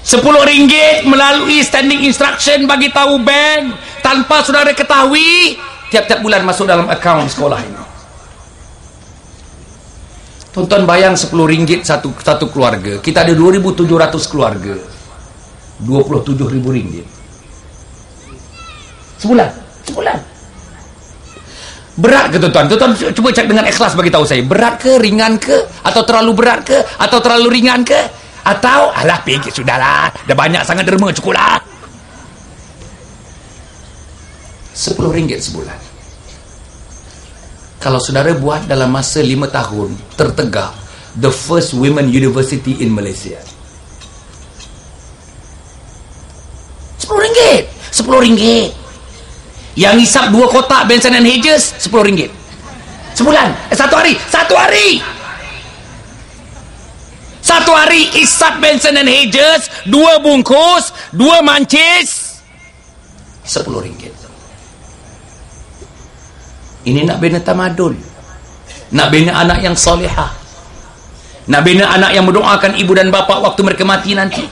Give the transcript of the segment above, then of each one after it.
RM10 melalui standing instruction bagi tahu bank tanpa saudara ketahui, tiap-tiap bulan masuk dalam akaun sekolah ini. Tuan-tuan bayang RM10 satu keluarga. Kita ada 2.700 keluarga, RM27.000 sebulan. Berat ke tuan-tuan? Tuan-tuan cuba cek dengan ikhlas bagi tahu saya, berat ke, ringan ke, atau terlalu berat ke, atau terlalu ringan ke, atau alah pikir sudahlah, dah banyak sangat derma, cukuplah. RM10 sebulan. Kalau saudara buat dalam masa 5 tahun, tertegak the first women university in Malaysia. RM10. Yang hisap 2 kotak Benson and Hedges RM10 sebulan. Satu hari hisap Benson and Hedges 2 bungkus, 2 mancis, RM10. Ini nak bina tamadun, nak bina anak yang solehah, nak bina anak yang mendoakan ibu dan bapa waktu mereka mati nanti,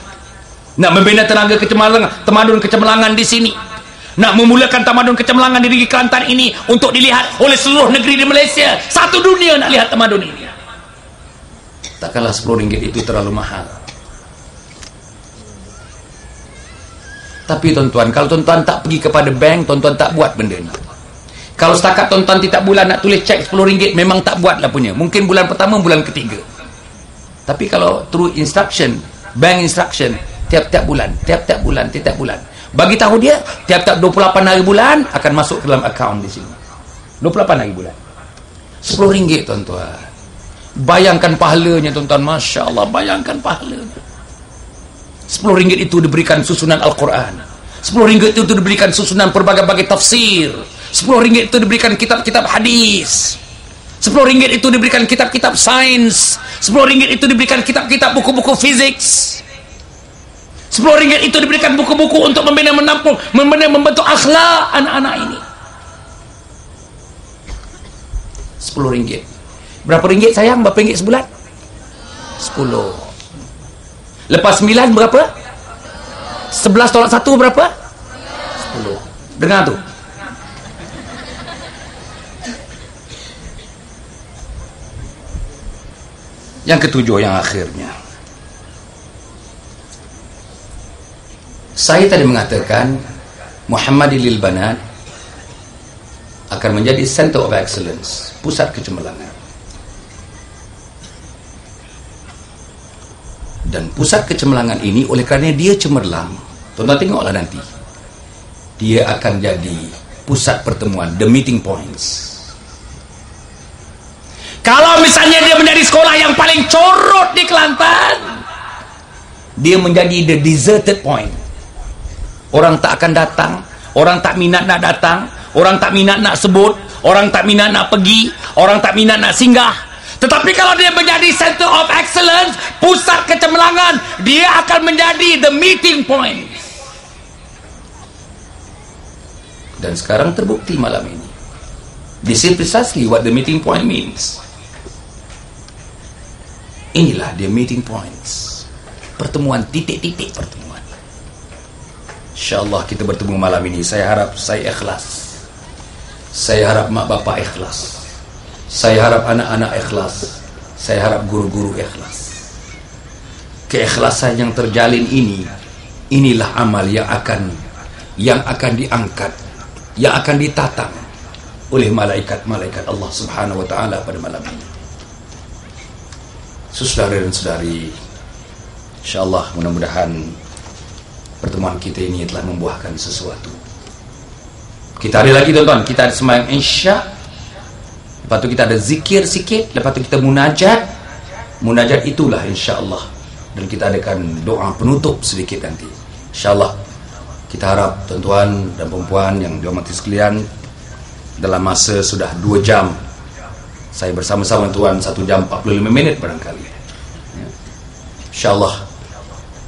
nak membina tenaga tamadun kecemerlangan di sini, nak memulakan tamadun kecemerlangan di negeri Kelantan ini untuk dilihat oleh seluruh negeri di Malaysia. Satu dunia nak lihat tamadun ini. Takkanlah RM10 itu terlalu mahal. Tapi tuan-tuan, kalau tuan-tuan tak pergi kepada bank, tuan-tuan tak buat benda ni. Kalau setakat tuan-tuan tiap bulan nak tulis cek RM10, memang tak buatlah punya. Mungkin bulan pertama, bulan ketiga. Tapi kalau through instruction, bank instruction, tiap-tiap bulan, bagi tahu dia, tiap-tiap 28 hari bulan akan masuk ke dalam akaun di sini. 28 hari bulan. RM10 tuan-tuan. Bayangkan pahalanya tuan-tuan, Masya Allah, bayangkan pahalanya. RM10 itu diberikan susunan Al-Quran. RM10 itu diberikan susunan berbagai-bagai tafsir. RM10 itu diberikan kitab-kitab hadis. RM10 itu diberikan kitab-kitab sains. RM10 itu diberikan kitab-kitab buku-buku fisik. RM10 itu diberikan buku-buku untuk membentuk akhlak anak-anak ini. RM10. Berapa ringgit sayang? Berapa ringgit sebulan? 10. Lepas 9 berapa? 11 tolak 1 berapa? 10. Dengar tu. Yang ketujuh, yang akhirnya, saya tadi mengatakan Muhammadiyah Banat akan menjadi Center of Excellence, pusat kecemerlangan. Dan pusat kecemerlangan ini, oleh kerana dia cemerlang, tuan-tuan tengoklah nanti, dia akan jadi pusat pertemuan, the meeting points. Kalau misalnya dia menjadi sekolah yang paling corot di Kelantan, dia menjadi the deserted point. Orang tak akan datang, orang tak minat nak datang, orang tak minat nak sebut, orang tak minat nak pergi, orang tak minat nak singgah. Tetapi kalau dia menjadi Center of Excellence, pusat kecemerlangan, dia akan menjadi the meeting point. Dan sekarang terbukti malam ini. This is precisely what the meeting point means. Inilah dia meeting points. Pertemuan, titik-titik pertemuan. InsyaAllah kita bertemu malam ini. Saya harap saya ikhlas. Saya harap mak bapak ikhlas. Saya harap anak-anak ikhlas. Saya harap guru-guru ikhlas. Keikhlasan yang terjalin ini, inilah amal yang akan diangkat, yang akan ditatang oleh malaikat-malaikat Allah Subhanahu wa taala pada malam ini. Saudara dan saudari, insyaallah mudah-mudahan pertemuan kita ini telah membuahkan sesuatu. Kita ada lagi tuan-tuan, kita ada sembahyang Isya, lepas tu kita ada zikir sikit, lepas tu kita munajat itulah insyaallah, dan kita adakan doa penutup sedikit nanti insyaallah. Kita harap tuan-tuan dan perempuan yang dihormati sekalian, dalam masa sudah 2 jam saya bersama-sama tuan, 1 jam 45 minit barangkali ya. InsyaAllah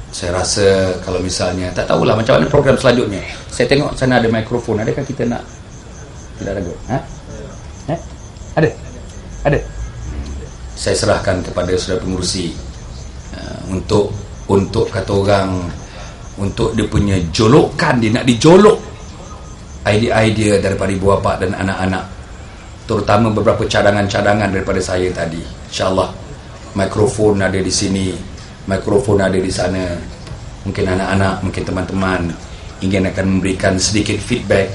saya rasa kalau misalnya, tak tahulah macam mana program selanjutnya. Saya tengok sana ada mikrofon, adakah kita nak? Tidak ada kot? Ada. Saya serahkan kepada saudara pengurusi untuk untuk kata orang, untuk dia punya jolokan, dia nak dijolok idea-idea daripada ibu bapa dan anak-anak, terutama beberapa cadangan-cadangan daripada saya tadi. InsyaAllah mikrofon ada di sini, mikrofon ada di sana. Mungkin anak-anak, mungkin teman-teman ingin akan memberikan sedikit feedback,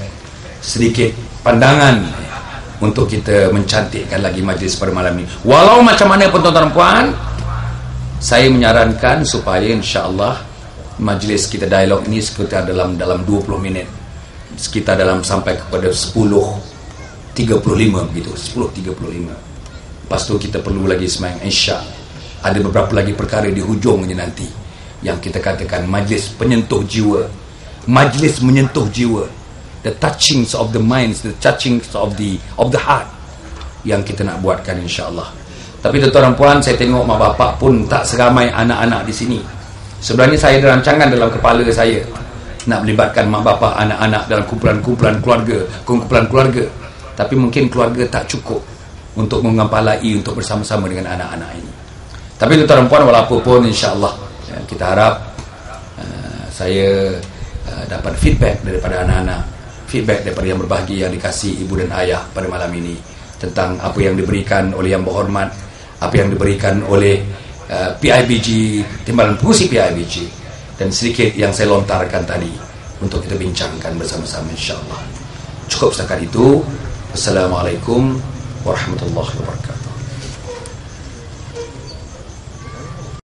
sedikit pandangan untuk kita mencantikkan lagi majlis pada malam ini. Walau macam mana pun tuan-tuan dan puan, saya menyarankan supaya insya-Allah majlis kita dialog ini sekitar dalam 20 minit, sekitar dalam sampai kepada 10.35 begitu, 10.35. Lepas tu kita perlu lagi semayang Isya. Ada beberapa lagi perkara di hujungnya nanti yang kita katakan majlis penyentuh jiwa, majlis menyentuh jiwa, the touchings of the minds, the touchings of the heart, yang kita nak buatkan insya-Allah. Tapi tuan-tuan dan puan, saya tengok mak bapak pun tak seramai anak-anak di sini. Sebenarnya saya ada rancangan dalam kepala saya nak melibatkan mak bapak, anak-anak dalam kumpulan-kumpulan keluarga, tapi mungkin keluarga tak cukup untuk mengampalai untuk bersama-sama dengan anak-anak ini. Tapi tuan-tuan dan puan, walaupun insya-Allah kita harap saya dapat feedback daripada anak-anak, feedback daripada yang berbahagia yang dikasih ibu dan ayah pada malam ini, tentang apa yang diberikan oleh yang berhormat, apa yang diberikan oleh PIBG, Timbalan Pengurusi PIBG, dan sedikit yang saya lontarkan tadi untuk kita bincangkan bersama-sama insya-Allah. Cukup setakat itu. Assalamualaikum warahmatullahi wabarakatuh.